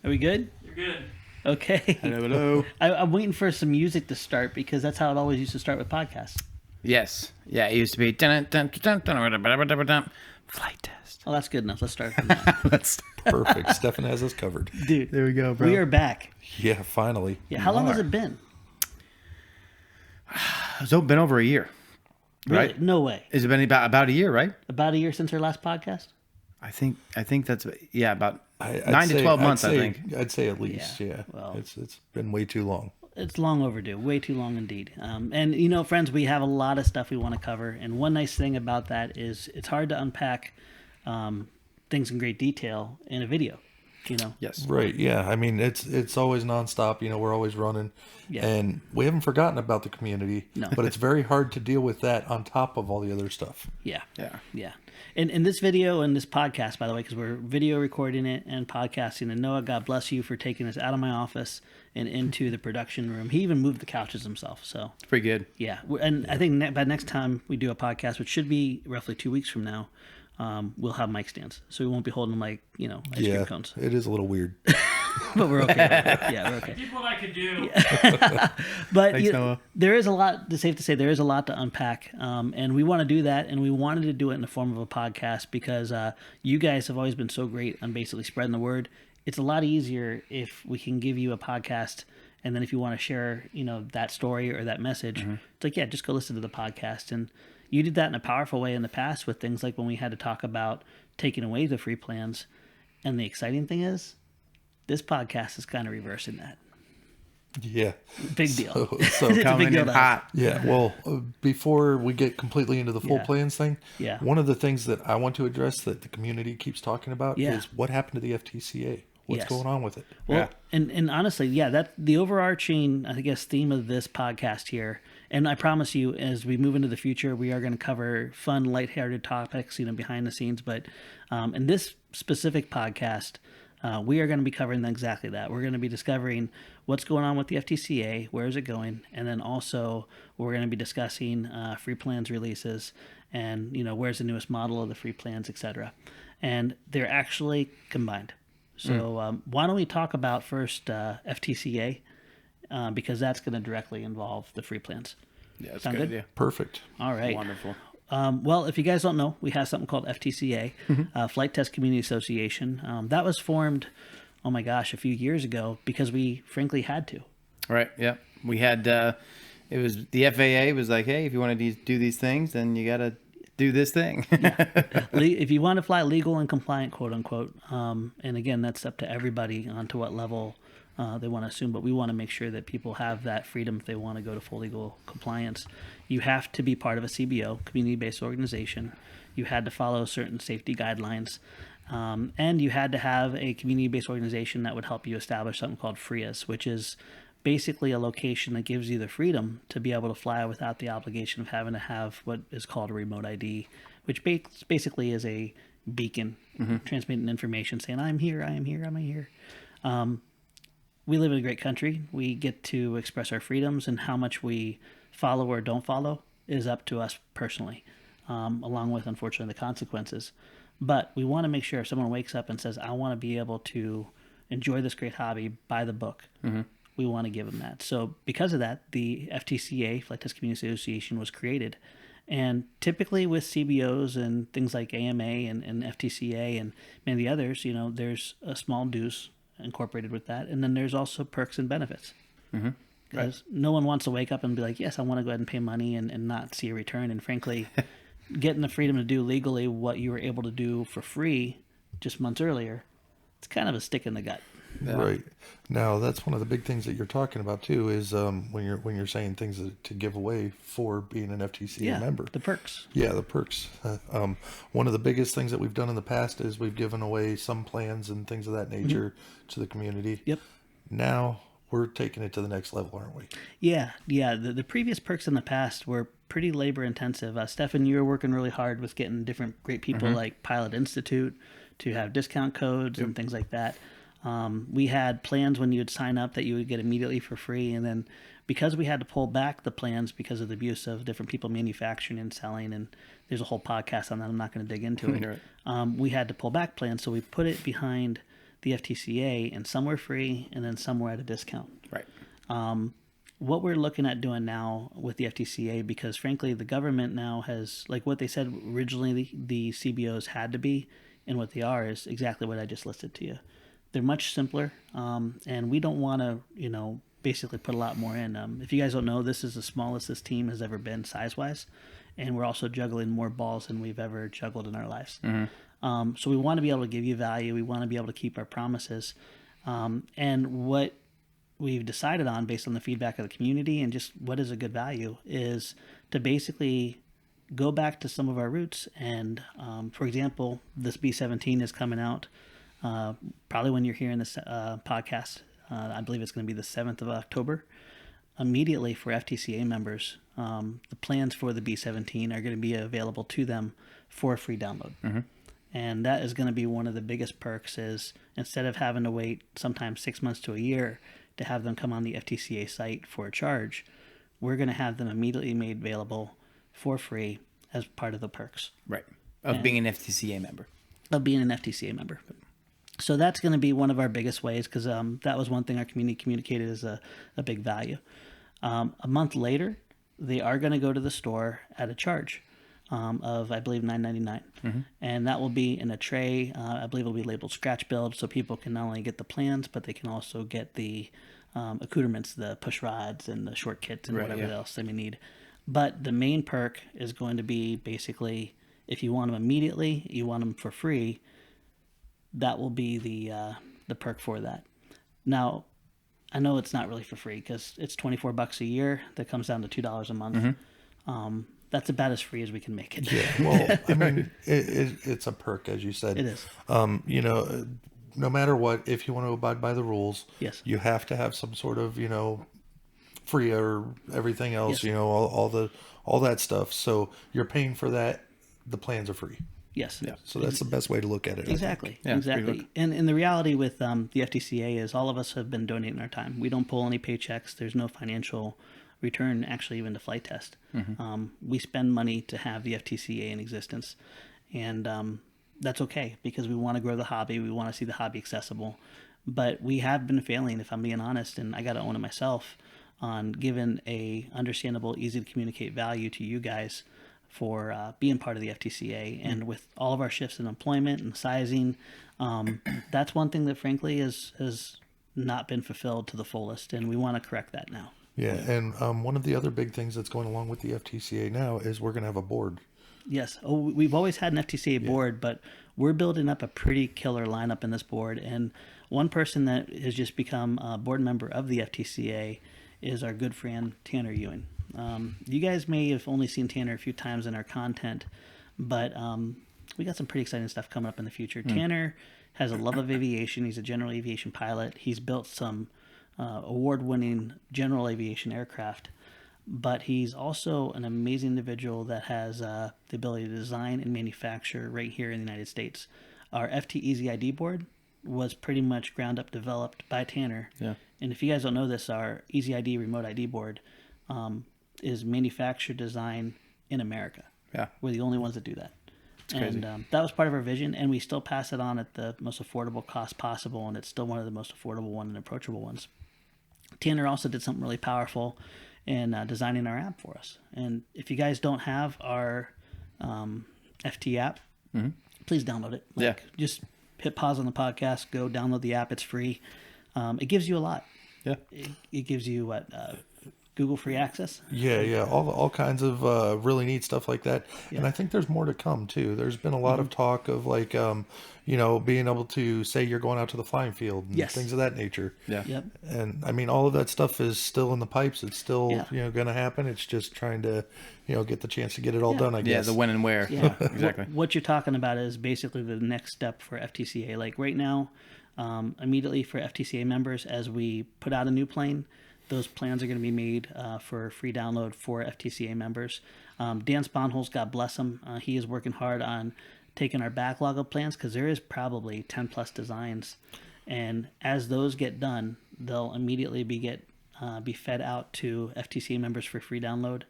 Are we good? You're good. Okay. Hello. I'm waiting for some music to start because that's how it always used to start with podcasts. Yes. Yeah, it used to be flight test. Oh, that's good enough. Let's start from that. That's Perfect. Stefan has us covered. Dude, there we go, bro. we are back. Yeah, finally. Yeah. How long has it been? It's been over a year. Really? Right? No way. Has it been about a year, right? About a year since our last podcast? I think that's about I'd 9 to say- 12 I'd months, I say- think. I'd say at least, Yeah, yeah. well- It's been way too long. It's long overdue. Way too long indeed. And, you know, friends, we have a lot of stuff we want to cover. And one nice thing about that is it's hard to unpack things in great detail in a video, you know? Yes. Right, yeah. I mean, it's always nonstop. You know, we're always running. Yeah. And we haven't forgotten about the community. No. But it's very hard to deal with that on top of all the other stuff. Yeah. Yeah. Yeah. And in this video and this podcast, by the way, because we're video recording it and podcasting, and Noah, God bless you for taking us out of my office and into the production room. He even moved the couches himself. So, It's pretty good. yeah. And I think by next time we do a podcast, which should be roughly 2 weeks from now, we'll have mic stands. So we won't be holding them like, you know, ice cream Yeah, cones. it is a little weird. But we're okay. Yeah, we're okay. Did what I could do. But Thanks, you Noah. there is a lot. It's safe to say there is a lot to unpack, and we want to do that. And we wanted to do it in the form of a podcast because you guys have always been so great on basically spreading the word. It's a lot easier if we can give you a podcast, and then if you want to share, you know, that story or that message, it's like, yeah, just go listen to the podcast. And you did that in a powerful way in the past with things like when we had to talk about taking away the free plans. And the exciting thing is, this podcast is kind of reversing that. Yeah. Big deal. So It's a big Coming deal in to us. hot. yeah, well, before we get completely into the full Yeah. plans thing, Yeah. one of the things that I want to address that the community keeps talking about Yeah. is what happened to the FTCA. What's Yes. going on with it? Well, Yeah. and honestly, yeah, that the overarching, I guess, theme of this podcast here, and I promise you, as we move into the future, we are going to cover fun, lighthearted topics, you know, behind the scenes. But in this specific podcast, we are going to be covering exactly that. We're going to be discovering what's going on with the FTCA, where is it going, and then also we're going to be discussing free plans releases, and you know, where's the newest model of the free plans, etc. And they're actually combined. So why don't we talk about first FTCA, because that's going to directly involve the free plans. Yeah, that's Sound a good good? idea. Perfect. All right. Wonderful. Well, if you guys don't know, we have something called FTCA, Flight Test Community Association. That was formed, oh my gosh, a few years ago because we frankly had to. Right. Yeah. We had it was the FAA was like, hey, if you want to do these things, then you got to do this thing. If you want to fly legal and compliant, quote unquote, and again, that's up to everybody on to what level they want to assume, but we want to make sure that people have that freedom if they want to go to full legal compliance. You have to be part of a CBO, community-based organization. You had to follow certain safety guidelines, and you had to have a community-based organization that would help you establish something called FRIAs, which is basically a location that gives you the freedom to be able to fly without the obligation of having to have what is called a remote ID, which basically is a beacon transmitting information saying, I'm here, I am here, I'm here. We live in a great country. We get to express our freedoms, and how much we follow or don't follow is up to us personally, along with, unfortunately, the consequences. But we want to make sure if someone wakes up and says, I want to be able to enjoy this great hobby by the book, we want to give them that. So because of that, the FTCA, Flight Test Community Association, was created. And typically with CBOs and things like AMA and FTCA and many of the others, you know, there's a small dues incorporated with that. And then there's also perks and benefits. Because no one wants to wake up and be like, yes, I want to go ahead and pay money and not see a return. And frankly, getting the freedom to do legally what you were able to do for free just months earlier, it's kind of a stick in the gut. Yeah. Right. Now, that's one of the big things that you're talking about too. Is when you're saying things to give away for being an FTCA member. The perks. Yeah, the perks. One of the biggest things that we've done in the past is we've given away some plans and things of that nature to the community. Yep. Now we're taking it to the next level, aren't we? Yeah. The previous perks in the past were pretty labor intensive. Stefan, you were working really hard with getting different great people like Pilot Institute to have discount codes and things like that. We had plans when you would sign up that you would get immediately for free. And then because we had to pull back the plans because of the abuse of different people manufacturing and selling, and there's a whole podcast on that, I'm not going to dig into it. We had to pull back plans. So we put it behind the FTCA, and some were free and then some were at a discount. Right. What we're looking at doing now with the FTCA, because frankly, the government now has, like what they said originally the CBOs had to be, and what they are is exactly what I just listed to you. They're much simpler, and we don't want to, basically put a lot more in. If you guys don't know, this is the smallest this team has ever been size-wise, and we're also juggling more balls than we've ever juggled in our lives. So we want to be able to give you value. We want to be able to keep our promises. And what we've decided on based on the feedback of the community and just what is a good value is to basically go back to some of our roots. And for example, this B17 is coming out probably when you're hearing this podcast. I believe it's going to be the 7th of October. Immediately for FTCA members, the plans for the B17 are going to be available to them for a free download. And that is going to be one of the biggest perks is instead of having to wait sometimes 6 months to a year to have them come on the FTCA site for a charge, we're going to have them immediately made available for free as part of the perks. Right. Of being an FTCA member. Of being an FTCA member. So that's going to be one of our biggest ways because that was one thing our community communicated as a big value. A month later, they are going to go to the store at a charge of, I believe, $9.99. And that will be in a tray. I believe it will be labeled scratch build so people can not only get the plans, but they can also get the accoutrements, the push rods and the short kits and whatever else they may need. But the main perk is going to be basically if you want them immediately, you want them for free, that will be the perk for that. Now, I know it's not really for free because it's $24 a year. That comes down to $2 a month. That's about as free as we can make it. Yeah, well, I mean, it's a perk, as you said. It is. No matter what, if you want to abide by the rules, Yes. you have to have some sort of, free or everything else, Yes. all that stuff. So you're paying for that. The plans are free. Yes. Yeah. So that's the best way to look at it. Exactly. Yeah, exactly. And the reality with the FTCA is all of us have been donating our time. We don't pull any paychecks. There's no financial return, actually, even to Flite Test. We spend money to have the FTCA in existence. And that's okay because we want to grow the hobby. We want to see the hobby accessible. But we have been failing, if I'm being honest, and I got to own it myself, on giving a understandable, easy to communicate value to you guys for being part of the FTCA. And with all of our shifts in employment and sizing, that's one thing that frankly has not been fulfilled to the fullest, and we want to correct that now. Yeah, and one of the other big things that's going along with the FTCA now is we're going to have a board. Yes. Oh, we've always had an FTCA board, but we're building up a pretty killer lineup in this board. And one person that has just become a board member of the FTCA is our good friend Tanner Ewing. You guys may have only seen Tanner a few times in our content, but we got some pretty exciting stuff coming up in the future. Tanner has a love of aviation. He's a general aviation pilot. He's built some award-winning general aviation aircraft, but he's also an amazing individual that has the ability to design and manufacture right here in the United States. Our FT Easy ID board was pretty much ground up developed by Tanner. Yeah. And if you guys don't know this, our Easy ID remote ID board is manufactured design in America. Yeah. We're the only ones that do that. crazy. And that was part of our vision, and we still pass it on at the most affordable cost possible, and it's still one of the most affordable one and approachable ones. Tanner also did something really powerful in designing our app for us. And if you guys don't have our FT app, please download it. Just hit pause on the podcast, go download the app. It's free. It gives you a lot. Yeah. It gives you Google free access. Yeah, all kinds of really neat stuff like that. Yeah. And I think there's more to come too. There's been a lot of talk of like, being able to say you're going out to the flying field and things of that nature. Yeah. Yep. And I mean, all of that stuff is still in the pipes. It's still, going to happen. It's just trying to, get the chance to get it all done, I guess. Yeah, the when and where. Yeah, exactly. What you're talking about is basically the next step for FTCA. Like right now, immediately for FTCA members, as we put out a new plane, those plans are going to be made for free download for FTCA members. Dan Sponholz, God bless him, he is working hard on taking our backlog of plans because there is probably 10 plus designs. And as those get done, they'll immediately be fed out to FTCA members for free download.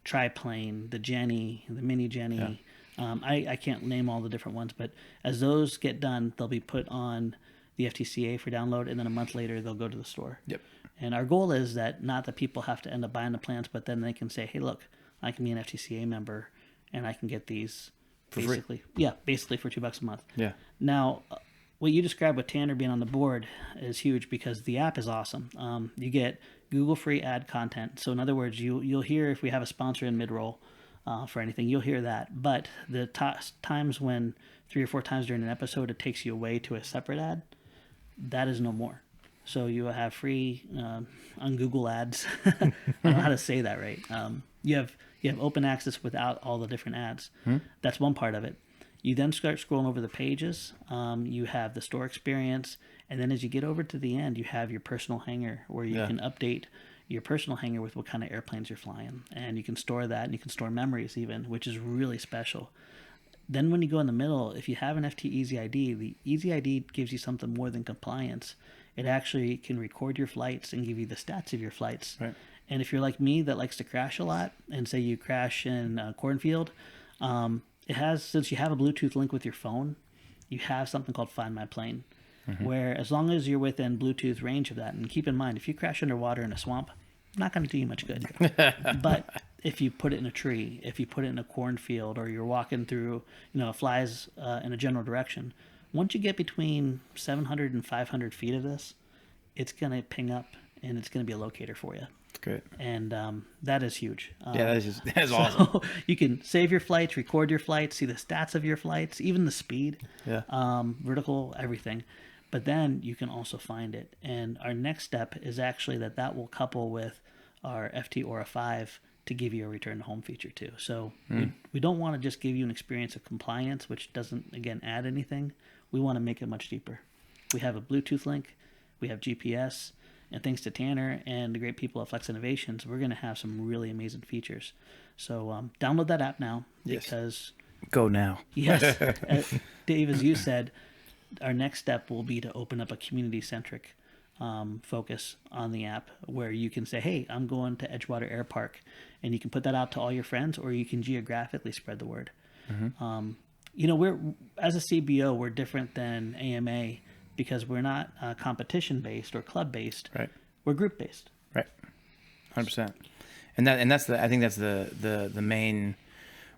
Triplane, the Jenny, the Mini Jenny, I can't name all the different ones, but as those get done, they'll be put on the FTCA for download, and then a month later they'll go to the store. Yep. And our goal is that not that people have to end up buying the plans, but then they can say, hey, look, I can be an FTCA member and I can get these For free. basically, yeah, basically for $2 a month. Yeah. Now, what you described with Tanner being on the board is huge because the app is awesome. You get Google free ad content. So in other words, you'll hear if we have a sponsor in mid-roll for anything, you'll hear that. But the times when 3 or 4 times during an episode it takes you away to a separate ad, that is no more. So you will have free on Google ads. I don't know how to say that right. You have open access without all the different ads. That's one part of it. You then start scrolling over the pages. You have the store experience, and then as you get over to the end, you have your personal hangar where you can update your personal hangar with what kind of airplanes you're flying, and you can store that, and you can store memories even, which is really special. Then when you go in the middle, if you have an FT Easy ID, the Easy ID gives you something more than compliance. It actually can record your flights and give you the stats of your flights. Right. And if you're like me that likes to crash a lot, and say you crash in a cornfield, it has, since you have a Bluetooth link with your phone, you have something called Find My Plane, where as long as you're within Bluetooth range of that, and keep in mind, if you crash underwater in a swamp, not going to do you much good. But if you put it in a tree, if you put it in a cornfield, or you're walking through, it flies in a general direction, once you get between 700 and 500 feet of this, it's going to ping up, and it's going to be a locator for you. That's great. And that is huge. Yeah, that is awesome. So you can save your flights, record your flights, see the stats of your flights, even the speed, vertical, everything. But then you can also find it. And our next step is actually that will couple with our FT Aura 5 to give you a return to home feature too. So we don't want to just give you an experience of compliance, which doesn't, again, add anything. We want to make it much deeper. We have a Bluetooth link. We have GPS. And thanks to Tanner and the great people at Flex Innovations, we're going to have some really amazing features. So download that app now because... Go now. Yes. Dave, as you said, our next step will be to open up a community-centric focus on the app where you can say, hey, I'm going to Edgewater Air Park. And you can put that out to all your friends, or you can geographically spread the word. We're, as a CBO, we're different than AMA because we're not competition-based or club-based. Right. We're group-based. Right. 100%. And that's I think that's the main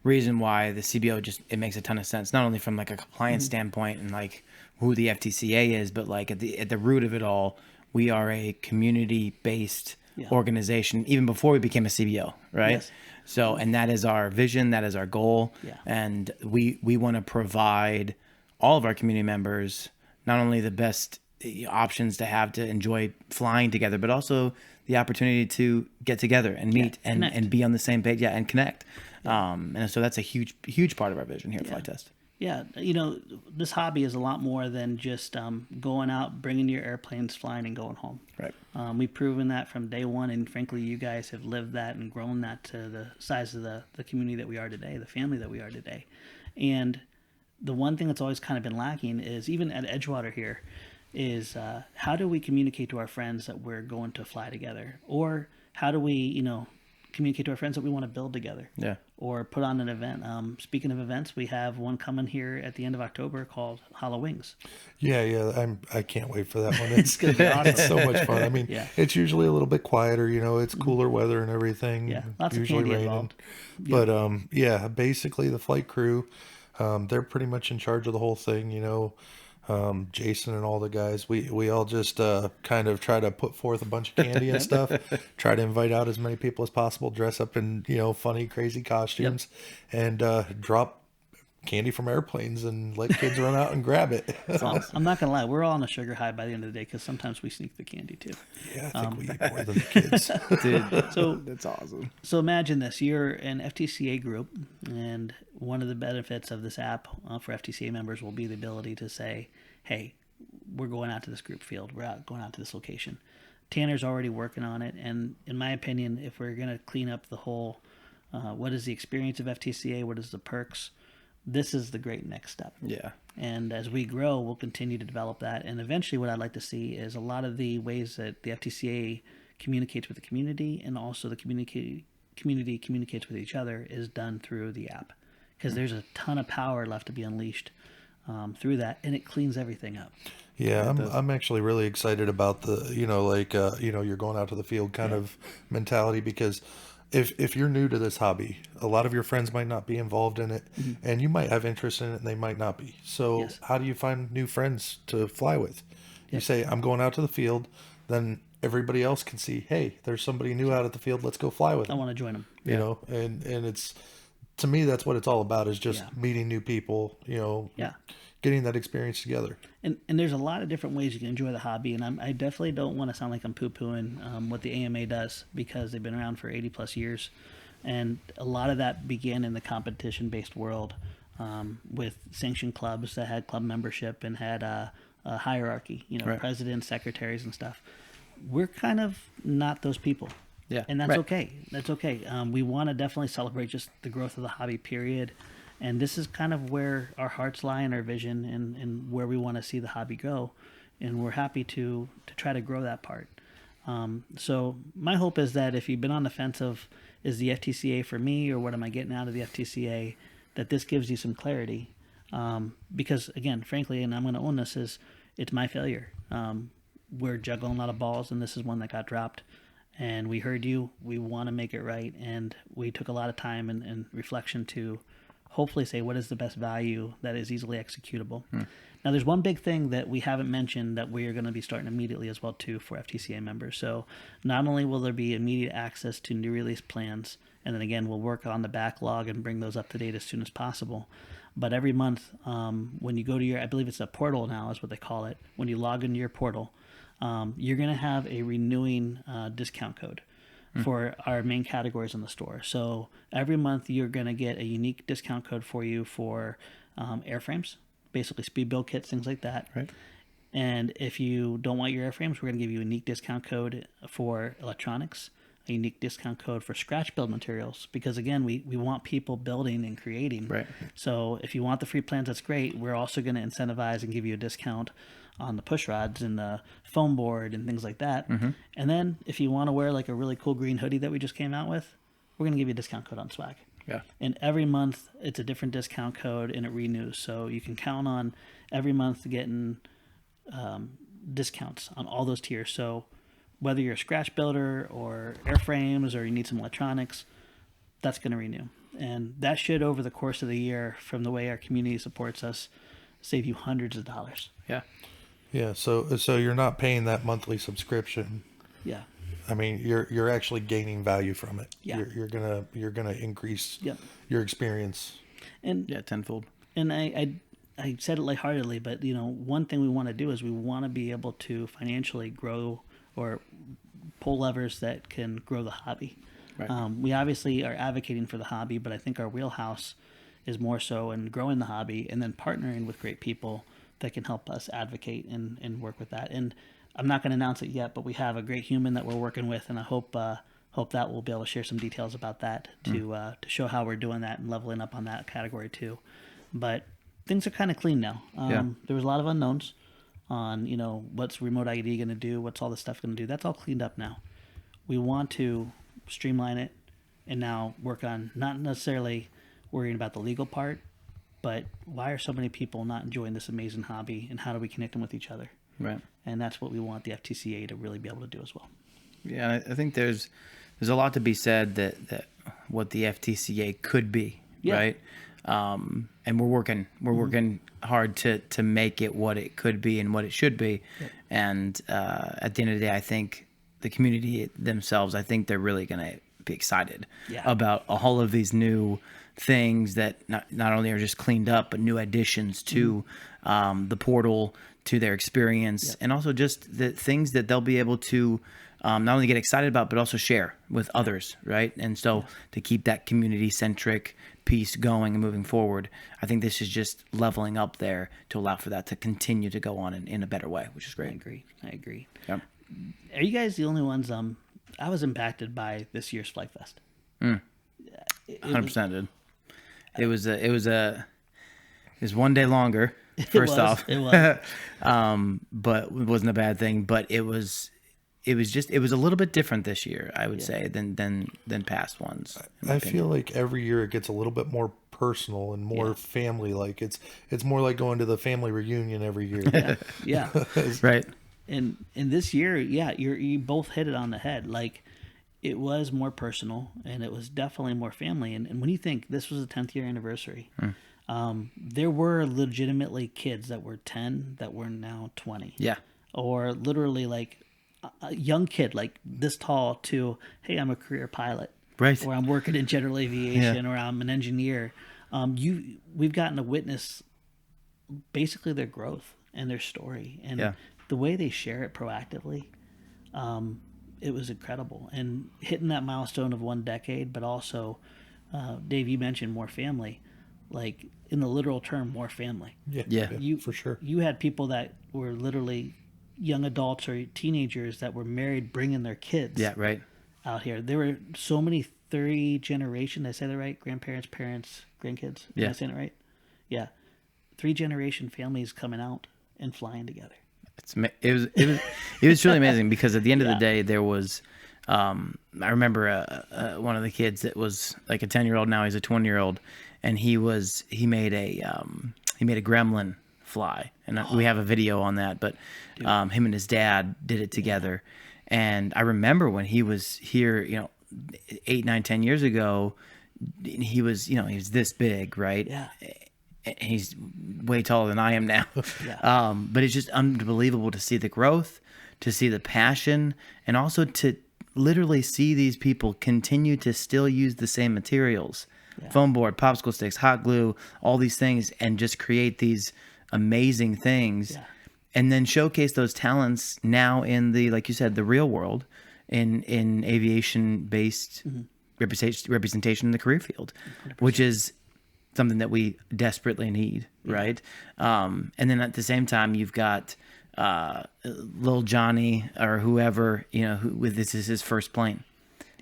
reason why the CBO it makes a ton of sense, not only from like a compliance standpoint and like who the FTCA is, but like at the root of it all, we are a community-based organization even before we became a CBO, right? Yes. So, and that is our vision, that is our goal. Yeah. And we want to provide all of our community members not only the best options to have to enjoy flying together, but also the opportunity to get together and meet and be on the same page, and connect. And so that's a huge part of our vision here at Flight Test. Yeah, this hobby is a lot more than just going out, bringing your airplanes, flying, and going home. Right. We've proven that from day one, and frankly, you guys have lived that and grown that to the size of the community that we are today, the family that we are today. And the one thing that's always kind of been lacking is, even at Edgewater here, is how do we communicate to our friends that we're going to fly together? Or how do we, communicate to our friends that we want to build together? Yeah. Or put on an event. Speaking of events, we have one coming here at the end of October called Hollow Wings. Yeah. I can't wait for that one. It's gonna be awesome. It's so much fun. I mean, it's usually a little bit quieter. It's cooler weather and everything. Yeah, lots usually of candy raining. involved. But basically the flight crew, they're pretty much in charge of the whole thing. Jason and all the guys, we all just kind of try to put forth a bunch of candy and stuff, try to invite out as many people as possible, dress up in funny, crazy costumes, and drop candy from airplanes and let kids run out and grab it. Well, I'm not gonna lie, we're all on a sugar high by the end of the day because sometimes we sneak the candy too. Yeah, I think we eat more than the kids. Dude, So that's awesome. So imagine this: you're an FTCA group, and one of the benefits of this app for FTCA members will be the ability to say, "Hey, we're going out to this group field. We're going out to this location." Tanner's already working on it, and in my opinion, if we're going to clean up the whole, what is the experience of FTCA? What is the perks? This is the great next step. Yeah. And as we grow, we'll continue to develop that. And eventually what I'd like to see is a lot of the ways that the FTCA communicates with the community and also the community communicates with each other is done through the app. because there's a ton of power left to be unleashed through that, and it cleans everything up. Yeah, I'm actually really excited about the, you're going out to the field kind of mentality, because if you're new to this hobby, a lot of your friends might not be involved in it, and you might have interest in it and they might not be. So Yes. how do you find new friends to fly with? You say, I'm going out to the field, then everybody else can see, hey, there's somebody new out at the field, let's go fly with I them. want to join them. You know, and it's, to me, that's what it's all about, is just Yeah. meeting new people, Yeah. getting that experience together. And there's a lot of different ways you can enjoy the hobby, and I definitely don't want to sound like I'm poo-pooing what the AMA does, because they've been around for 80 plus years, and a lot of that began in the competition-based world with sanctioned clubs that had club membership and had a hierarchy, Right. presidents, secretaries, and stuff. We're kind of not those people. Yeah. And that's Right. okay. That's okay. We want to definitely celebrate just the growth of the hobby, period. And this is kind of where our hearts lie and our vision, and where we want to see the hobby go. And we're happy to try to grow that part. So my hope is that if you've been on the fence of, is the FTCA for me, or what am I getting out of the FTCA, that this gives you some clarity. Because again, frankly, and I'm going to own this, is it's my failure. We're juggling a lot of balls, and this is one that got dropped. And we heard you. We want to make it right, and we took a lot of time and reflection to hopefully say what is the best value that is easily executable. Now, there's one big thing that we haven't mentioned that we are going to be starting immediately as well too for FTCA members. So not only will there be immediate access to new release plans, and then again we'll work on the backlog and bring those up to date as soon as possible. But every month, when you go to your, I believe it's a portal now is what they call it, when you log into your portal, you're going to have a renewing discount code for our main categories in the store. So every month you're going to get a unique discount code for you for airframes, basically speed build kits, things like that. Right. And if you don't want your airframes, we're going to give you a unique discount code for electronics, a unique discount code for scratch build materials, because again, we want people building and creating. Right. So if you want the free plans, that's great. We're also going to incentivize and give you a discount on the push rods and the foam board and things like that. And then if you want to wear like a really cool green hoodie that we just came out with, we're going to give you a discount code on swag. Yeah. And every month it's a different discount code, and it renews. So you can count on every month getting discounts on all those tiers. So whether you're a scratch builder or airframes or you need some electronics, that's going to renew. And that should, over the course of the year, from the way our community supports us, save you hundreds of dollars. Yeah. Yeah, so you're not paying that monthly subscription. Yeah. I mean, you're actually gaining value from it. Yeah. You're gonna increase Yep. your experience. And Yeah. Tenfold. and I said it lightheartedly, but one thing we want to do is we want to be able to financially grow or pull levers that can grow the hobby. Right. We obviously are advocating for the hobby, but I think our wheelhouse is more so in growing the hobby and then partnering with great people that can help us advocate and work with that. And I'm not going to announce it yet, but we have a great human that we're working with, and I hope that we'll be able to share some details about that to show how we're doing that and leveling up on that category too. But things are kind of clean now. There was a lot of unknowns on what's remote ID going to do, what's all this stuff going to do. That's all cleaned up now. We want to streamline it and now work on not necessarily worrying about the legal part, but why are so many people not enjoying this amazing hobby, and how do we connect them with each other? Right. And that's what we want the FTCA to really be able to do as well. Yeah, I think there's a lot to be said that what the FTCA could be, Yeah. right? And we're working hard to make it what it could be and what it should be. Yep. And at the end of the day, I think the community themselves, I think they're really going to be excited about all of these new things that not only are just cleaned up, but new additions to the portal, to their experience, and also just the things that they'll be able to not only get excited about, but also share with others, right? And so to keep that community-centric piece going and moving forward, I think this is just leveling up there to allow for that to continue to go on in a better way, which is great. I agree. Yep. Are you guys the only ones? I was impacted by this year's Flite Fest. 100%, dude. It was one day longer. First off, it was. but it wasn't a bad thing. But it was it was a little bit different this year, I would say, than past ones. I feel like every year it gets a little bit more personal and more family like. It's more like going to the family reunion every year. Yeah. Right. And this year, you both hit it on the head. Like, it was more personal, and it was definitely more family. And when you think this was the 10th year anniversary, there were legitimately kids that were 10 that were now 20. Yeah. Or literally like a young kid like this tall to, hey, I'm a career pilot. Right. Or I'm working in general aviation, or I'm an engineer. We've gotten to witness basically their growth and their story, and the way they share it proactively. It was incredible, and hitting that milestone of 1 decade, but also, Dave, you mentioned more family, like in the literal term, more family. Yeah, for sure. You had people that were literally young adults or teenagers that were married, bringing their kids. Yeah, right. Out here, there were so many 3 generation. Did I say that right? Grandparents, parents, grandkids. Am I saying it right? Yeah, 3 generation families coming out and flying together. It was truly amazing, because at the end of the day, there was, I remember one of the kids that was like a 10-year-old. Now he's a 20-year-old, and he made a gremlin fly, and we have a video on that. But him and his dad did it together, and I remember when he was here, 8, 9, 10 years ago, he was this big, right? Yeah. He's way taller than I am now. But it's just unbelievable to see the growth, to see the passion, and also to literally see these people continue to still use the same materials, foam board, popsicle sticks, hot glue, all these things, and just create these amazing things, and then showcase those talents now in the, like you said, the real world, in aviation-based representation in the career field, 100%. Which is something that we desperately need, right? And then at the same time, you've got little Johnny or whoever, this is his first plane.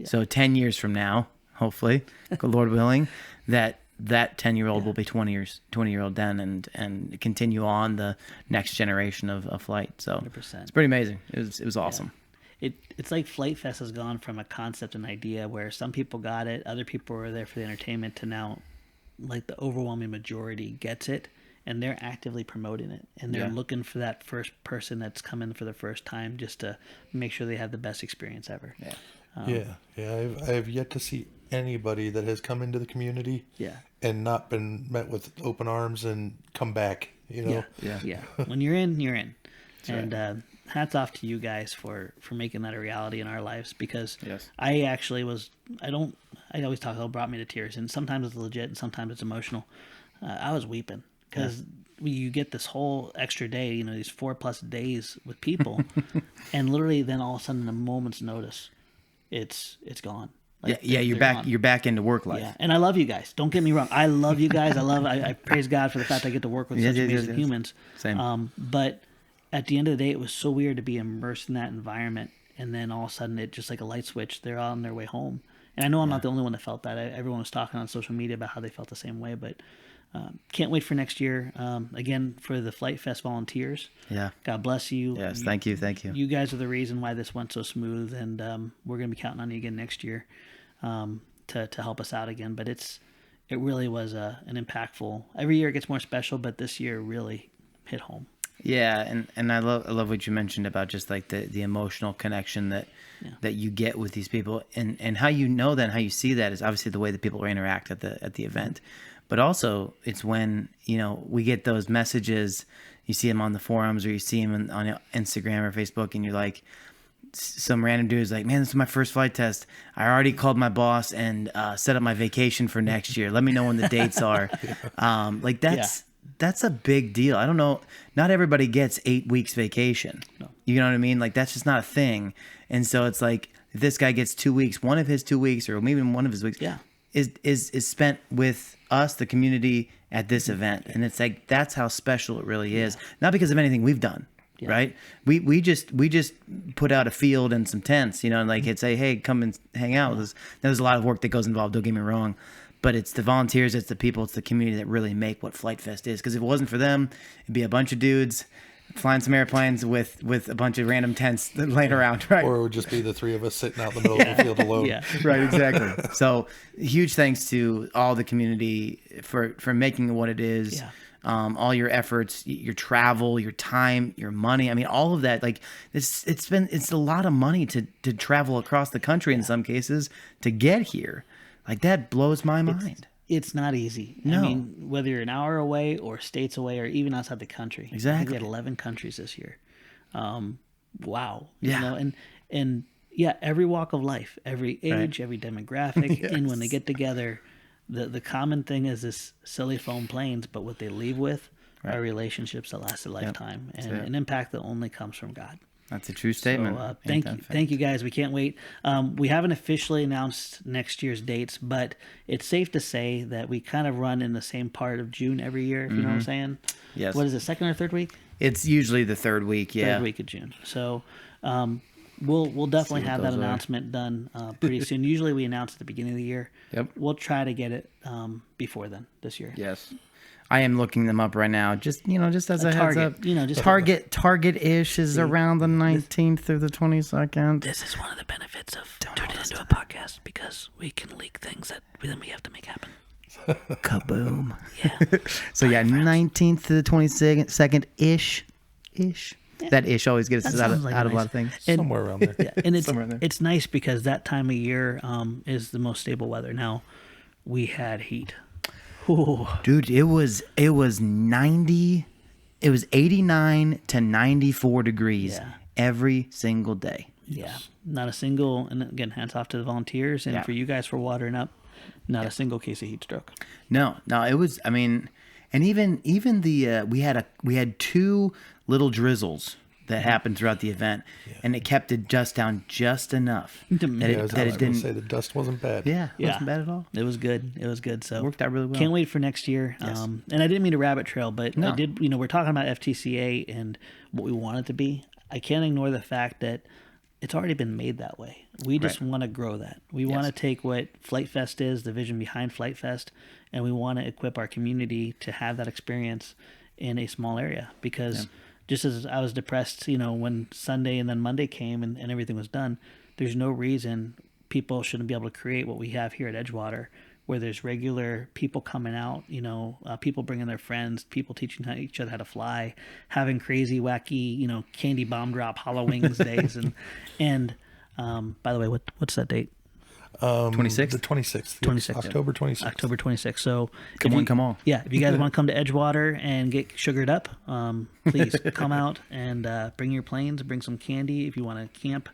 So 10 years from now, hopefully, Lord willing, that 10-year-old will be 20-year-old then, and continue on the next generation of flight. So 100%. It's pretty amazing. It was awesome. It's like Flight Fest has gone from a concept and idea where some people got it, other people were there for the entertainment, to now, like, the overwhelming majority gets it, and they're actively promoting it, and they're looking for that first person that's coming for the first time, just to make sure they have the best experience ever. I have yet to see anybody that has come into the community and not been met with open arms and come back. When you're in, you're in. That's and right. Hats off to you guys for making that a reality in our lives, because I actually I always talk about it brought me to tears, and sometimes it's legit and sometimes it's emotional. I was weeping because you get this whole extra day, these 4+ days with people, and literally then all of a sudden, in a moment's notice, it's gone. Like, you're back. Gone. You're back into work life. Yeah, and I love you guys. Don't get me wrong. I love you guys. I praise God for the fact I get to work with such amazing humans. Same. But at the end of the day, it was so weird to be immersed in that environment, and then all of a sudden, it just like a light switch. They're on their way home, and I know I'm not the only one that felt that. Everyone was talking on social media about how they felt the same way. But can't wait for next year. Again, for the Flight Fest volunteers. Yeah. God bless you. Yes. Thank you. You guys are the reason why this went so smooth, and we're gonna be counting on you again next year. To help us out again, but it really was an impactful. Every year it gets more special, but this year really hit home. Yeah, and I love what you mentioned about just like the emotional connection that you get with these people, and how how you see that is obviously the way that people interact at the event, but also it's when we get those messages, you see them on the forums or you see them on Instagram or Facebook, and you're like, some random dude's like, man, this is my first flight test. I already called my boss and set up my vacation for next year. Let me know when the dates are. That's a big deal. I don't know. Not everybody gets 8 weeks vacation. No. You know what I mean? Like, that's just not a thing. And so it's like, if this guy gets 2 weeks, one of his 2 weeks, or maybe one of his weeks, is spent with us, the community, at this event. And it's like, that's how special it really is. Not because of anything we've done. Yeah. Right. We just put out a field and some tents, and like it'd say, hey, come and hang out with us. There's a lot of work that goes involved. Don't get me wrong, but it's the volunteers, it's the people, it's the community that really make what Flight Fest is. Because if it wasn't for them, it'd be a bunch of dudes flying some airplanes with a bunch of random tents laying around, right? Or it would just be the three of us sitting out in the middle of the field alone. Yeah. Right, exactly. So huge thanks to all the community for making it what it is. Yeah. All your efforts, your travel, your time, your money. I mean, all of that. Like it's a lot of money to travel across the country in some cases to get here. Like that blows my mind. It's not easy. No. I mean, whether you're an hour away or states away or even outside the country. I think Exactly. we had 11 countries this year. Wow. Yeah. You know, and yeah, every walk of life, every age, every demographic, and when they get together, the common thing is this silly foam planes, but what they leave with are relationships that last a lifetime and an impact that only comes from God. That's a true statement. So, thank you guys. We can't wait. We haven't officially announced next year's dates, but it's safe to say that we kind of run in the same part of June every year. If you know what I'm saying? Yes. What is it? Second or third week? It's usually the third week. Yeah. Third week of June. So we'll definitely have that those are. announcement done pretty soon. Usually we announce at the beginning of the year. Yep. We'll try to get it before then this year. Yes. I am looking them up right now. Just as a heads target, up. just Target-ish is around the 19th through the 22nd. This is one of the benefits of turning into a podcast because we can leak things that then we have to make happen. Kaboom. Yeah. So yeah, 19th to the 22nd ish. Yeah. That ish always gets us out of a lot of things. Somewhere around there. Yeah, and Somewhere there. it's nice because that time of year is the most stable weather. Now, we had heat. Ooh. Dude, it was 89 to 94 degrees every single day. Yeah, not a single, and again, hats off to the volunteers and for you guys for watering up. Not a single case of heat stroke. No, it was. I mean, and even the we had two little drizzles that happened throughout the event, and it kept it just down just enough that I was it going to didn't. say the dust wasn't bad. Yeah, it wasn't bad at all. It was good. It was good. So It worked out really well. Can't wait for next year. Yes. And I didn't mean to rabbit trail, but No. I did. We're talking about FTCA and what we want it to be. I can't ignore the fact that it's already been made that way. We just want to grow that. We want to take what Flite Fest is, the vision behind Flite Fest, and we want to equip our community to have that experience in a small area. Because just as I was depressed, when Sunday and then Monday came and everything was done, there's no reason people shouldn't be able to create what we have here at Edgewater, where there's regular people coming out, people bringing their friends, people teaching each other how to fly, having crazy, wacky, candy bomb drop Halloween days. And by the way, what's that date? 26th? The 26th. 26th. October 26th. October 26th. So Come on. Yeah, if you guys want to come to Edgewater and get sugared up, please come out and bring your planes, bring some candy. If you want to camp,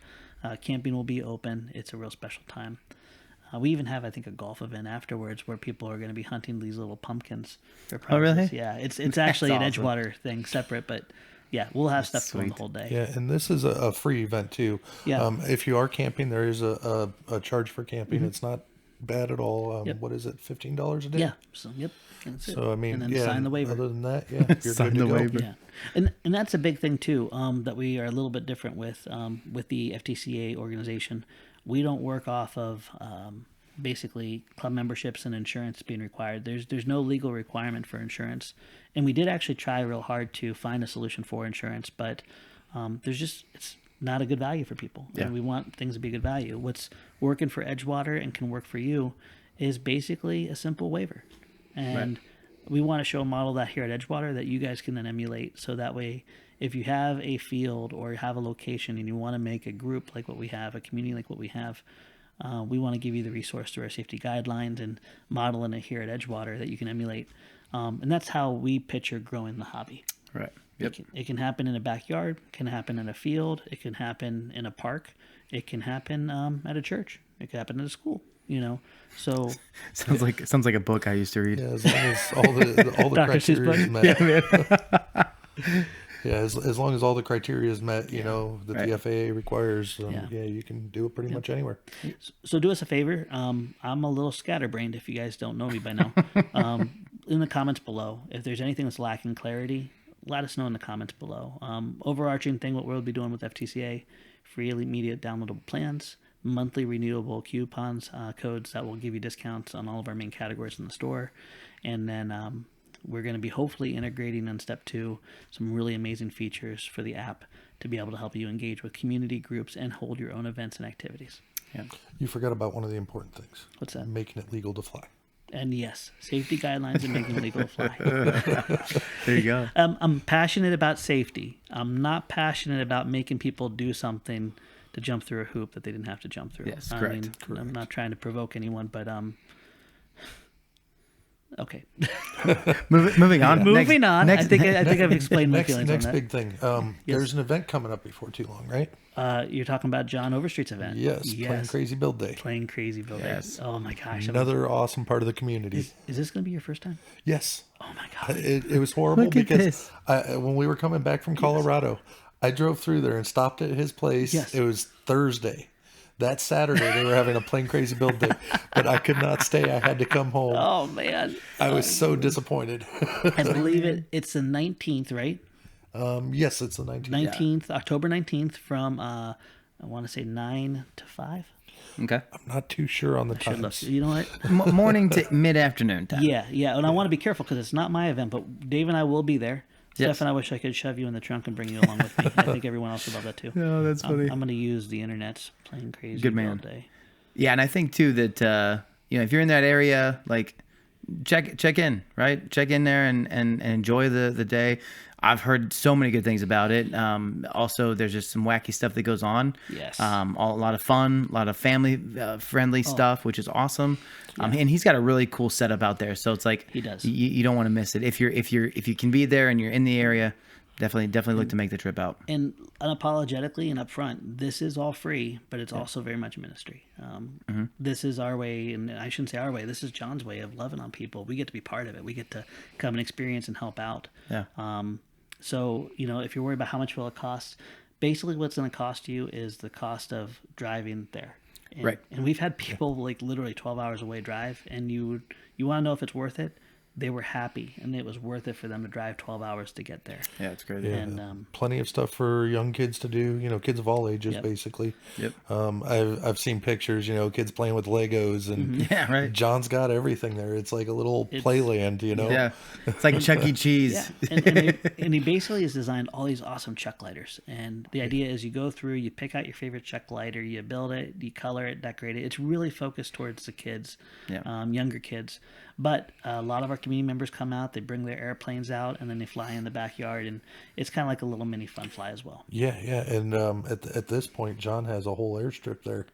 camping will be open. It's a real special time. We even have, I think, a golf event afterwards where people are going to be hunting these little pumpkins for prizes. Oh, really? Yeah, it's actually an awesome. Edgewater thing separate, but yeah, we'll have stuff going the whole day. Yeah, and this is a free event too. Yeah. If you are camping, there is a charge for camping. It's not bad at all. What is it, $15 a day? Yeah. So that's it. So I mean, and then sign the waiver. Other than that, you're Sign good to the go. waiver. Yeah, and that's a big thing too. That we are a little bit different with the FTCA organization. We don't work off of basically club memberships and insurance being required. There's no legal requirement for insurance, and we did actually try real hard to find a solution for insurance, but it's not a good value for people. Yeah. And we want things to be good value. What's working for Edgewater and can work for you is basically a simple waiver, and we want to show a model that here at Edgewater that you guys can then emulate. So that way, if you have a field or you have a location and you want to make a group like what we have, a community like what we have, we want to give you the resource through our safety guidelines and modeling it here at Edgewater that you can emulate. And that's how we picture growing the hobby. Right. Yep. It can happen in a backyard, it can happen in a field, it can happen in a park, it can happen at a church, it can happen at a school. So Sounds like a book I used to read. Yeah, as long as all the Dr. Seuss criteria is book. met. Yeah, as long as all the criteria is met, that Right. the FAA requires, Yeah. you can do it pretty much anywhere. So do us a favor. I'm a little scatterbrained if you guys don't know me by now. In the comments below, if there's anything that's lacking clarity, let us know in the comments below. Overarching thing, what we'll be doing with FTCA, free immediate downloadable plans, monthly renewable coupons, codes that will give you discounts on all of our main categories in the store. And then we're going to be hopefully integrating on step 2 some really amazing features for the app to be able to help you engage with community groups and hold your own events and activities. Yeah. You forgot about one of the important things. What's that? Making it legal to fly. And yes, safety guidelines and making it legal to fly. There you go. I'm passionate about safety. I'm not passionate about making people do something to jump through a hoop that they didn't have to jump through. Yes, I correct. mean, I'm not trying to provoke anyone, but okay. Moving on. Moving on. Next, I think I've explained my Next feelings on that. big thing. There's an event coming up before too long, right? You're talking about John Overstreet's event. Yes, Plain Crazy Build Day. Plain Crazy Build Day. Yes. Oh my gosh. Another awesome part of the community. Is this going to be your first time? Yes. Oh my God. It was horrible Look at because this. when we were coming back from Colorado, I drove through there and stopped at his place. Yes. It was Thursday. That Saturday, they were having a Plain Crazy Build Day, but I could not stay. I had to come home. Oh man. I was so disappointed. I believe it's the 19th, right? Yes, it's the 19th. 19th, October 19th from I want to say 9 to 5. Okay. I'm not too sure on the Should look. times. You know what? Morning to mid-afternoon time. Yeah. And I want to be careful because it's not my event, but Dave and I will be there. Yes. Steph and I wish I could shove you in the trunk and bring you along with me. I think everyone else would love that too. Oh, that's funny. I'm going to use the internet's Plain Crazy Good man. Build Day. Yeah, and I think too that if you're in that area, like check in, right? Check in there and enjoy the day. I've heard so many good things about it. Also, there's just some wacky stuff that goes on. Yes. A lot of fun, a lot of family friendly stuff, which is awesome. And he's got a really cool setup out there. So it's like He does. You don't want to miss it. If you can be there and you're in the area, definitely look to make the trip out. And unapologetically and upfront, this is all free, but it's also very much ministry. This is our way, and I shouldn't say our way. This is John's way of loving on people. We get to be part of it. We get to come and experience and help out. Yeah. So if you're worried about how much will it cost, basically what's going to cost you is the cost of driving there. And, Right. And we've had people like literally 12 hours away drive, and you want to know if it's worth it. They were happy, and it was worth it for them to drive 12 hours to get there. Yeah, it's great. Yeah, And plenty of stuff for young kids to do. Kids of all ages, Yep. basically. Yep. I've seen pictures. Kids playing with Legos, and Yeah, right. John's got everything there. It's like a little playland. Yeah, it's like Chuck E. Cheese. Yeah, and he basically has designed all these awesome chuck lighters. And the idea is you go through, you pick out your favorite chuck lighter, you build it, you color it, decorate it. It's really focused towards the kids, younger kids. But a lot of our community members come out, they bring their airplanes out, and then they fly in the backyard. And it's kind of like a little mini fun fly as well. Yeah. And at this point, John has a whole airstrip there.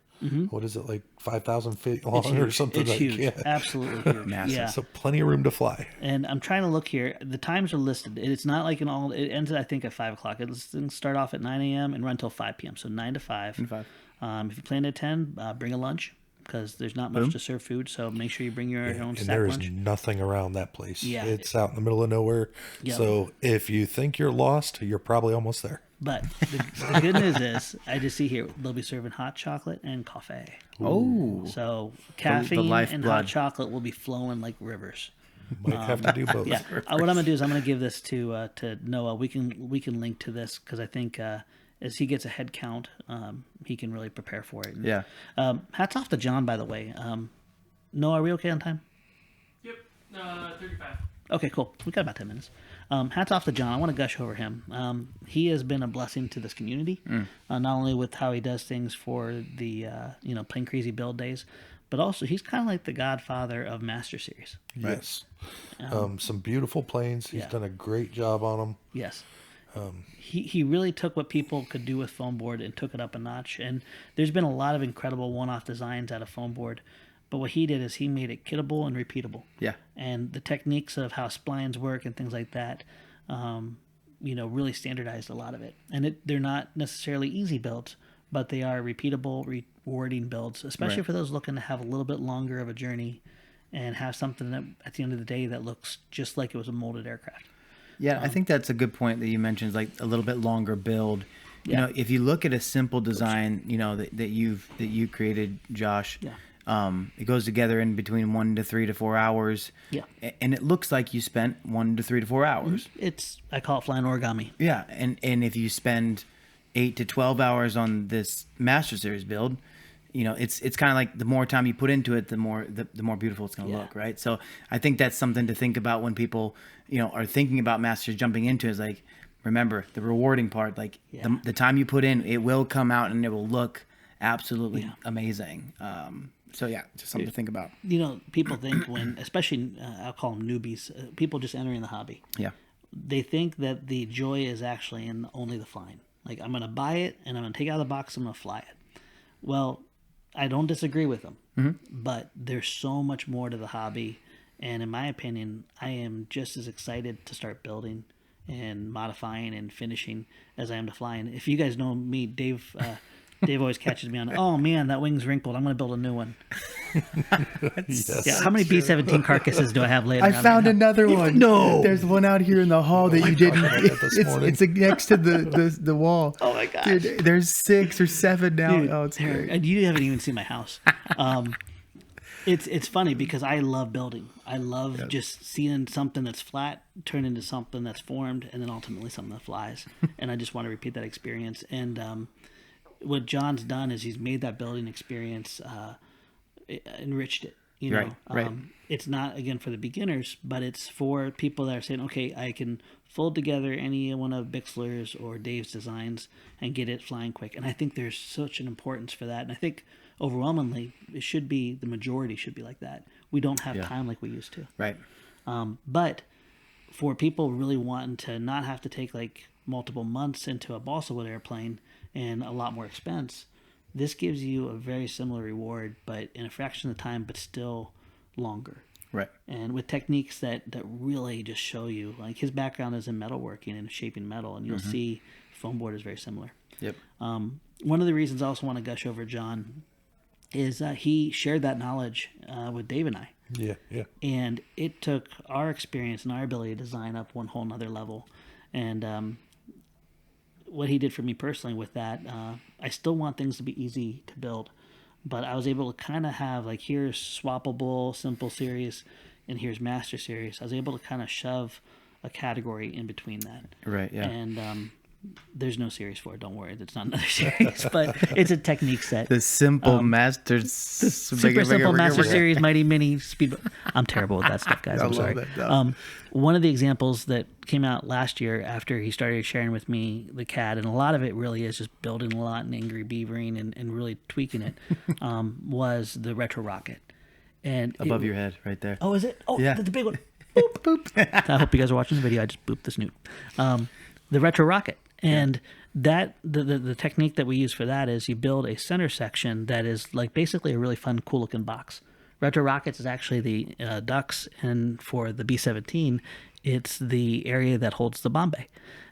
What is it, like 5,000 feet long or something? It's huge. Yeah. Absolutely huge. Massive. Yeah. So plenty of room to fly. And I'm trying to look here. The times are listed. It's not like it ends, I think, at 5 o'clock. It's going to start off at 9 a.m. and run till 5 p.m. So 9 to 5. If you plan to attend, bring a lunch because there's not much to serve food. So make sure you bring your own And sack there is lunch. nothing around that place. Yeah. It's out in the middle of nowhere. Yep. So if you think you're lost, you're probably almost there. But the good news is, I just see here, they'll be serving hot chocolate and coffee. Oh, So caffeine and lifeblood. hot chocolate will be flowing like rivers. Might have to do both. Yeah. What I'm going to do is I'm going to give this to Noah. We can link to this because I think as he gets a head count, he can really prepare for it. And, yeah. Hats off to John, by the way. Noah, are we okay on time? Yep, 35. Okay, cool. We got about 10 minutes. Hats off to John. I want to gush over him. He has been a blessing to this community, not only with how he does things for the Plain Crazy Build Days, but also he's kind of like the godfather of Master Series. Yes. Some beautiful planes. He's done a great job on them. Yes. He really took what people could do with foam board and took it up a notch. And there's been a lot of incredible one-off designs out of foam board. But what he did is he made it kittable and repeatable. Yeah. And the techniques of how splines work and things like that, really standardized a lot of it. And they're not necessarily easy builds, but they are repeatable, rewarding builds, especially for those looking to have a little bit longer of a journey and have something that at the end of the day that looks just like it was a molded aircraft. Yeah, I think that's a good point that you mentioned, like a little bit longer build. If you look at a simple design, that you created, Josh, it goes together in between 1 to 3 to 4 hours. Yeah. And it looks like you spent 1 to 3 to 4 hours. I call it flying origami. Yeah, and if you spend 8 to 12 hours on this Master Series build, it's kind of like the more time you put into it, the more beautiful it's going to look, right? So I think that's something to think about when people, are thinking about masters jumping into it, is like, remember the rewarding part, like the time you put in, it will come out and it will look absolutely amazing. So just something to think about. People think when, especially I'll call them newbies, people just entering the hobby. Yeah. They think that the joy is actually in only the flying. Like, I'm going to buy it and I'm going to take it out of the box, I'm going to fly it. Well, I don't disagree with them, but there's so much more to the hobby. And in my opinion, I am just as excited to start building and modifying and finishing as I am to flying. If you guys know me, Dave always catches me on, oh man, that wing's wrinkled, I'm going to build a new one. Yes. Yeah, how many B-17 carcasses do I have laying I around found right now? another one. No. There's one out here in the hall that you didn't. this morning. It's next to the wall. Oh my gosh. Dude, there's 6 or 7 now. Dude, it's great. and you haven't even seen my house. It's funny because I love building. I love just seeing something that's flat turn into something that's formed, and then ultimately something that flies. And I just want to repeat that experience. And what John's done is he's made that building experience, enriched it. Right. It's not, again, for the beginners, but it's for people that are saying, okay, I can fold together any one of Bixler's or Dave's designs and get it flying quick. And I think there's such an importance for that. And I think overwhelmingly, the majority should be like that. We don't have time like we used to. Right. But for people really wanting to not have to take like multiple months into a balsa wood airplane and a lot more expense, this gives you a very similar reward, but in a fraction of the time, but still longer. Right. And with techniques that really just show you, like his background is in metalworking and shaping metal, and you'll see foam board is very similar. Yep. One of the reasons I also want to gush over John is he shared that knowledge with Dave and I. Yeah. And it took our experience and our ability to design up one whole nother level. And what he did for me personally with that, I still want things to be easy to build, but I was able to kind of have, like, here's swappable, simple series, and here's master series. I was able to kind of shove a category in between that. Right, yeah. And there's no series for it, don't worry. It's not another series, but it's a technique set. The simple masters. Super simple master series, mighty mini speed. I'm terrible with that stuff, guys. I'm sorry. One of the examples that came out last year after he started sharing with me the CAD, and a lot of it really is just building a lot and angry beavering and really tweaking it, was the retro rocket. And above your head, right there. Oh, is it? Oh, yeah. the big one. Boop. Boop. I hope you guys are watching the video. I just booped the snoot. The retro rocket. And that the technique that we use for that is you build a center section that is like basically a really fun, cool looking box. Retro rockets is actually the ducts, and for the B-17, it's the area that holds the bomb bay.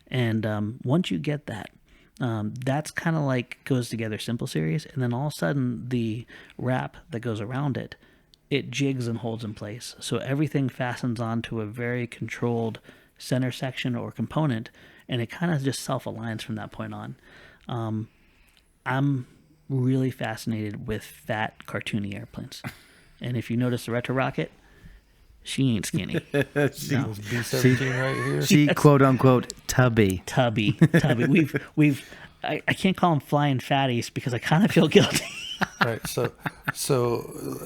And once you get that, that's kind of like goes together simple series, and then all of a sudden the wrap that goes around it, it jigs and holds in place. So everything fastens onto a very controlled center section or component, and it kind of just self-aligns from that point on. I'm really fascinated with fat, cartoony airplanes. And if you notice the retro rocket, she ain't skinny. No. B-17 right here. She quote unquote tubby. We've I can't call them flying fatties because I kind of feel guilty. Right. So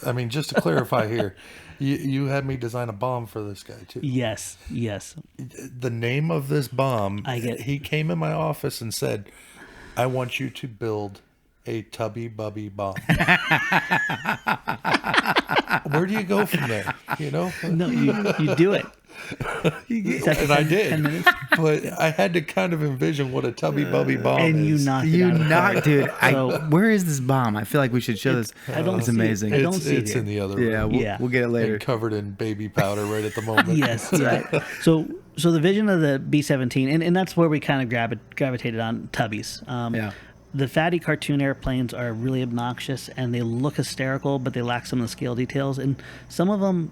I mean, just to clarify here, you had me design a bomb for this guy too. Yes. The name of this bomb, he came in my office and said, I want you to build a tubby bubby bomb. Where do you go from there? No, you do it. And I did. 10 minutes. But I had to kind of envision what a tubby bubby bomb is. And you knocked it out of the park. Dude. Where is this bomb? I feel like we should show this. It's amazing. It's in the other room. Yeah, we'll get it later. And covered in baby powder right at the moment. Yes. Yeah. So the vision of the B-17, and that's where we kind of gravitated on tubbies. The fatty cartoon airplanes are really obnoxious and they look hysterical, but they lack some of the scale details. And some of them,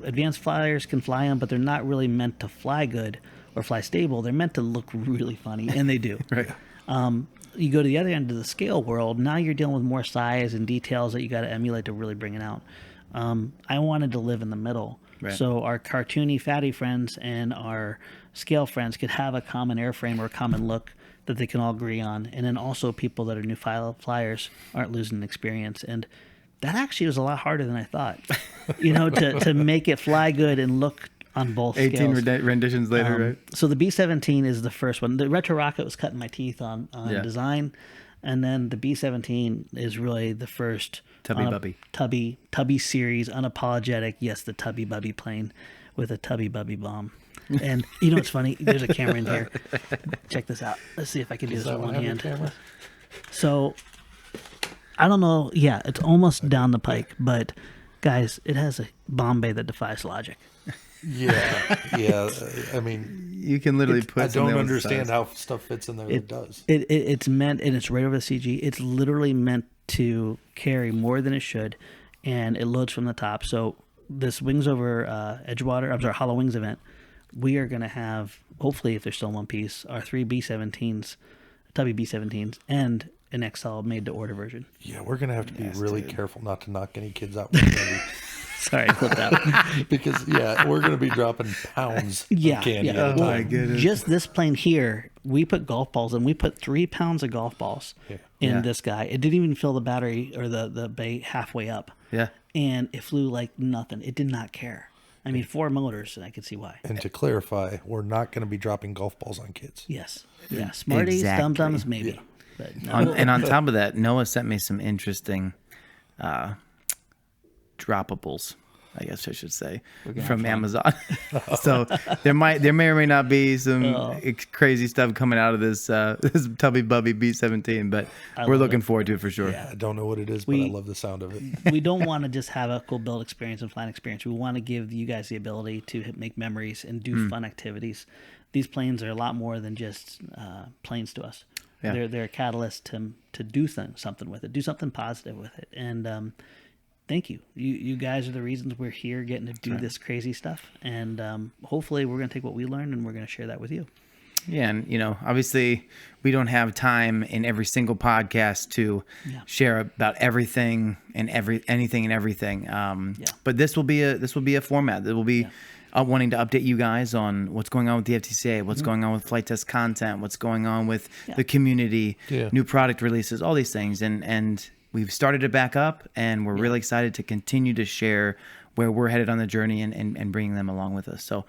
advanced flyers can fly them, but they're not really meant to fly good or fly stable. They're meant to look really funny, and they do. Right. You go to the other end of the scale world, now you're dealing with more size and details that you got to emulate to really bring it out. I wanted to live in the middle. Right. So our cartoony fatty friends and our scale friends could have a common airframe or a common look that they can all agree on, and then also people that are new flyers aren't losing experience. And that actually was a lot harder than I thought. To make it fly good and look on both 18 scales. renditions later, right? So the B-17 is the first one. The Retro Rocket was cutting my teeth on Yeah. design, and then the B-17 is really the first Tubby series, unapologetic. Yes, the Tubby Bubby plane with a Tubby Bubby bomb. And you know what's funny? There's a camera in here. Check this out. Let's see if I can do this with one hand. So I don't know. Yeah, it's almost down the pike, but guys, it has a bomb bay that defies logic. Yeah. I mean, You can literally put. I don't something on the understand sides. how stuff fits in there that does. It's meant, and it's right over the CG. It's literally meant to carry more than it should, and it loads from the top. So this Wings Over Hollow Wings event, we are going to have, hopefully, if they're still in one piece, our 3 B-17s, Tubby B-17s, and an XL made-to-order version. Yeah, we're gonna have to be really careful not to knock any kids out with candy. Sorry, I clipped that. Because we're gonna be dropping pounds of candy. Yeah. At a time. goodness. Just this plane here, we put golf balls in. We put 3 pounds of golf balls in this guy. It didn't even fill the battery or the bay halfway up. Yeah. And it flew like nothing. It did not care. I mean, 4 motors, and I could see why. And to clarify, we're not going to be dropping golf balls on kids. Yes. Yeah. Smarties, Exactly. dum-dums, maybe. But no. And on top of that, Noah sent me some interesting droppables, I guess I should say, from Amazon. So there may or may not be some crazy stuff coming out of this Tubby Bubby B-17, but we're looking forward to it for sure. I don't know what it is, but I love the sound of it. We don't want to just have a cool build experience and flying experience. We want to give you guys the ability to make memories and do fun activities. These planes are a lot more than just planes to us. Yeah. They're a catalyst to do something with it, do something positive with it. And thank you. You guys are the reasons we're here getting to do this crazy stuff. And hopefully we're going to take what we learned and we're going to share that with you. Yeah, and obviously we don't have time in every single podcast to share about everything and anything and everything. But this will be a format that will be wanting to update you guys on what's going on with the FTCA, what's going on with flight test content, what's going on with the community, new product releases, all these things, and we've started it back up, and we're really excited to continue to share where we're headed on the journey and bringing them along with us. So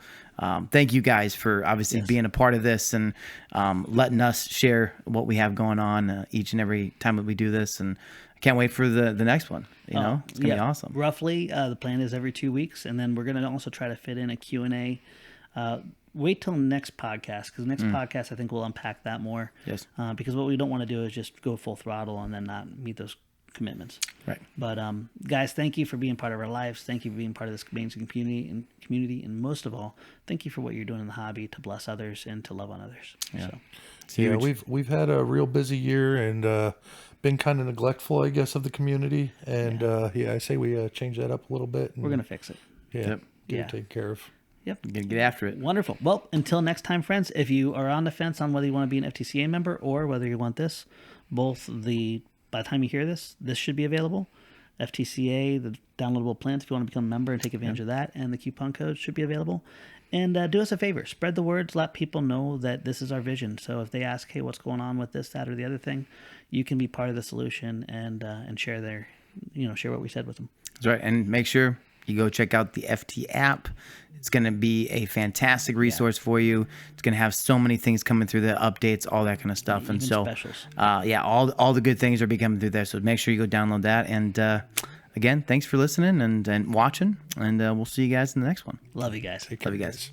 thank you guys for obviously being a part of this and letting us share what we have going on each and every time that we do this. And I can't wait for the next one. It's going to be awesome. Roughly, the plan is every 2 weeks, and then we're going to also try to fit in a Q&A. Wait till next podcast, because next podcast I think we'll unpack that more. Yes. Because what we don't want to do is just go full throttle and then not meet those commitments. Right. But guys, thank you for being part of our lives. Thank you for being part of this amazing community, and most of all, thank you for what you're doing in the hobby to bless others and to love on others. Yeah. So. Yeah, we've had a real busy year and been kind of neglectful, I guess, of the community. And I say we change that up a little bit. And, We're gonna fix it. get it taken care of. Yep. We're going to get after it. Wonderful. Well, until next time, friends, if you are on the fence on whether you want to be an FTCA member or whether you want this, by the time you hear this should be available. FTCA, the downloadable plans, if you want to become a member and take advantage of that, and the coupon code should be available. And do us a favor, spread the words, let people know that this is our vision. So if they ask, hey, what's going on with this, that, or the other thing, you can be part of the solution and share share what we said with them. That's right. And make sure you go check out the FT app. It's going to be a fantastic resource for you. It's going to have so many things coming through the updates, all that kind of stuff. Even and so, specials. all the good things are coming through there. So make sure you go download that. And again, thanks for listening and watching. And we'll see you guys in the next one. Love you guys. Love you guys.